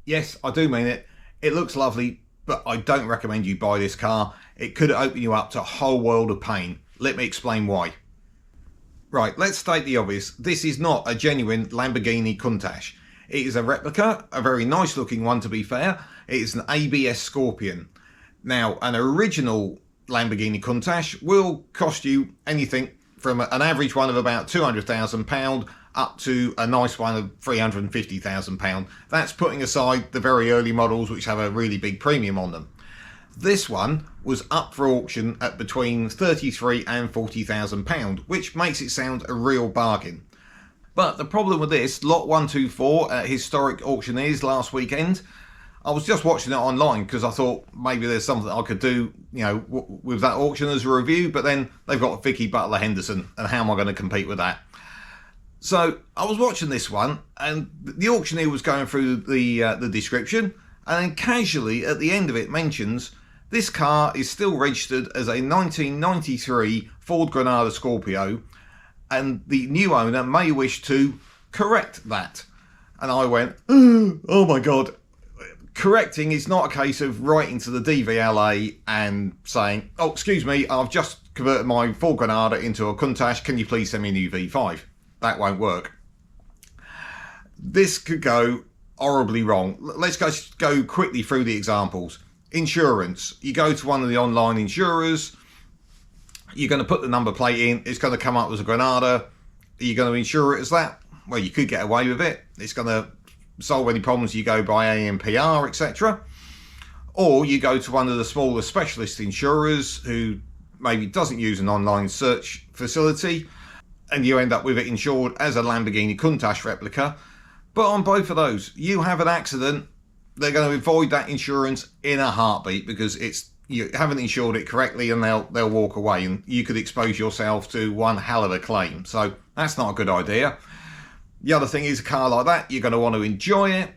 Yes, I do mean it. It looks lovely, but I don't recommend you buy this car. It could open you up to a whole world of pain. Let me explain why. Right, let's state the obvious. This is not a genuine Lamborghini Countach. It is a replica, a very nice looking one to be fair. It is an ABS Scorpion. Now, an original Lamborghini Countach will cost you anything from an average one of about £200,000 up to a nice one of £350,000. That's putting aside the very early models which have a really big premium on them. This one was up for auction at between £33,000 and £40,000, which makes it sound a real bargain. But the problem with this, lot 124 at Historic Auctioneers last weekend, I was just watching it online because I thought maybe there's something I could do, you know, with that auction as a review, but then they've got Vicky Butler Henderson, and how am I going to compete with that? So I was watching this one, and the auctioneer was going through the description, and then casually at the end of it mentions this car is still registered as a 1993 Ford Granada Scorpio, and the new owner may wish to correct that. And I went, oh my God. Correcting is not a case of writing to the DVLA and saying, oh, excuse me, I've just converted my Ford Granada into a Countach, can you please send me a new V5? That won't work. This could go horribly wrong. Let's just go quickly through the examples. Insurance. You go to one of the online insurers, you're going to put the number plate in, it's going to come up as a Granada. Are you going to insure it as that? Well, you could get away with it. It's going to solve any problems. You go by AMPR, etc. Or you go to one of the smaller specialist insurers who maybe doesn't use an online search facility, and you end up with it insured as a Lamborghini Countach replica. But on both of those, you have an accident, they're going to avoid that insurance in a heartbeat because you haven't insured it correctly, and they'll walk away, and you could expose yourself to one hell of a claim. So that's not a good idea. The other thing is, a car like that, you're going to want to enjoy it.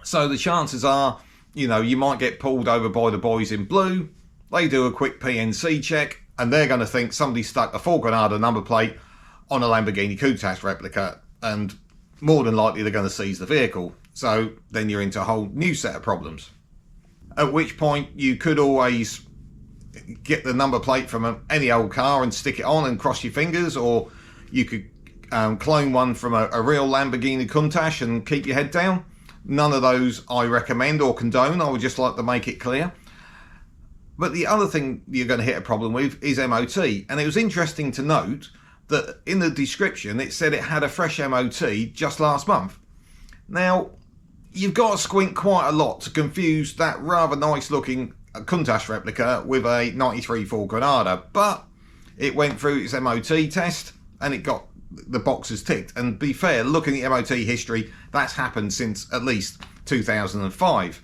So the chances are, you know, you might get pulled over by the boys in blue. They do a quick PNC check, and they're going to think somebody stuck a Ford Granada number plate on a Lamborghini Countach replica, and more than likely they're going to seize the vehicle. So then you're into a whole new set of problems. At which point you could always get the number plate from any old car and stick it on and cross your fingers, or you could clone one from a real Lamborghini Countach and keep your head down. None of those I recommend or condone. I would just like to make it clear. But the other thing you're going to hit a problem with is MOT. And it was interesting to note that in the description it said it had a fresh MOT just last month. Now, you've got to squint quite a lot to confuse that rather nice looking Countach replica with a 93 Ford Granada, but it went through its MOT test and it got the boxes ticked. And be fair, looking at MOT history, that's happened since at least 2005.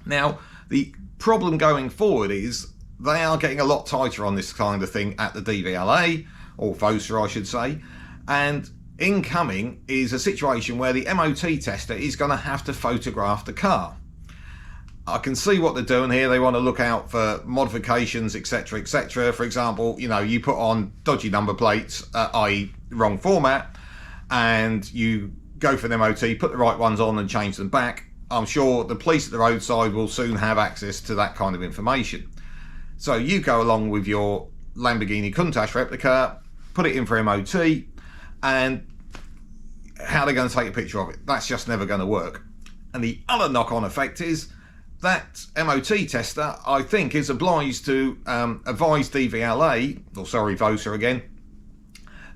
Now, the problem going forward is they are getting a lot tighter on this kind of thing at the DVLA, or VOSA I should say, and incoming is a situation where the MOT tester is going to have to photograph the car. I can see what they're doing here. They want to look out for modifications, etc, etc. For example, you know, you put on dodgy number plates, i.e. wrong format, and you go for an MOT, put the right ones on and change them back. I'm sure the police at the roadside will soon have access to that kind of information. So you go along with your Lamborghini Countach replica, put it in for MOT, and how they're going to take a picture of it, that's just never going to work. And the other knock-on effect is that MOT tester, I think, is obliged to advise DVLA, or sorry, VOSA again,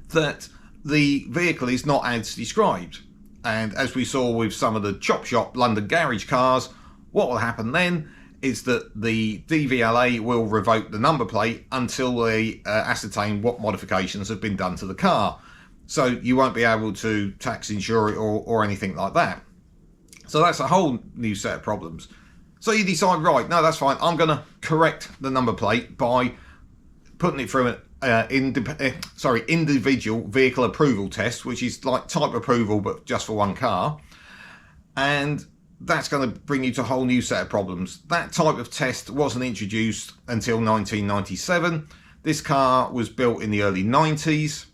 that the vehicle is not as described. And as we saw with some of the chop shop London garage cars, what will happen then is that the DVLA will revoke the number plate until they ascertain what modifications have been done to the car. So you won't be able to tax insure it or anything like that. So that's a whole new set of problems. So you decide, right, no, that's fine. I'm going to correct the number plate by putting it through an individual vehicle approval test, which is like type approval, but just for one car. And that's going to bring you to a whole new set of problems. That type of test wasn't introduced until 1997. This car was built in the early 90s.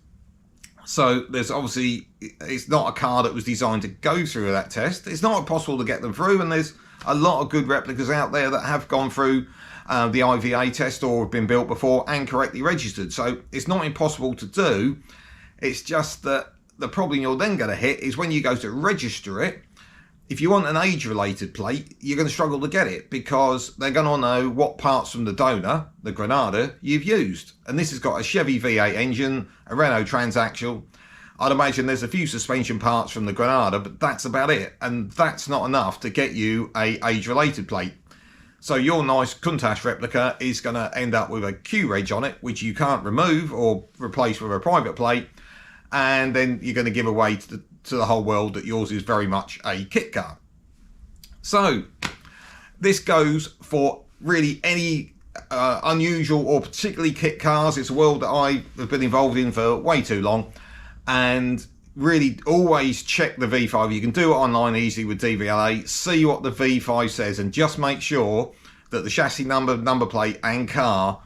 So there's obviously, it's not a car that was designed to go through that test. It's not impossible to get them through, and there's a lot of good replicas out there that have gone through the IVA test or have been built before and correctly registered. So it's not impossible to do. It's just that the problem you're then going to hit is when you go to register it, if you want an age-related plate, you're going to struggle to get it because they're going to know what parts from the donor, the Granada, you've used. And this has got a Chevy V8 engine, a Renault transaxle. I'd imagine there's a few suspension parts from the Granada, but that's about it. And that's not enough to get you a age-related plate. So your nice Countach replica is going to end up with a Q reg on it, which you can't remove or replace with a private plate. And then you're going to give away to the whole world that yours is very much a kit car. So this goes for really any unusual or particularly kit cars. It's a world that I have been involved in for way too long, and really always check the V5. You can do it online easily with DVLA. See what the V5 says and just make sure that the chassis number plate and car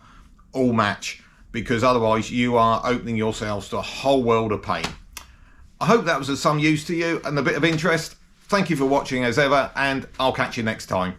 all match, because otherwise you are opening yourselves to a whole world of pain. I hope that was of some use to you and a bit of interest. Thank you for watching as ever, and I'll catch you next time.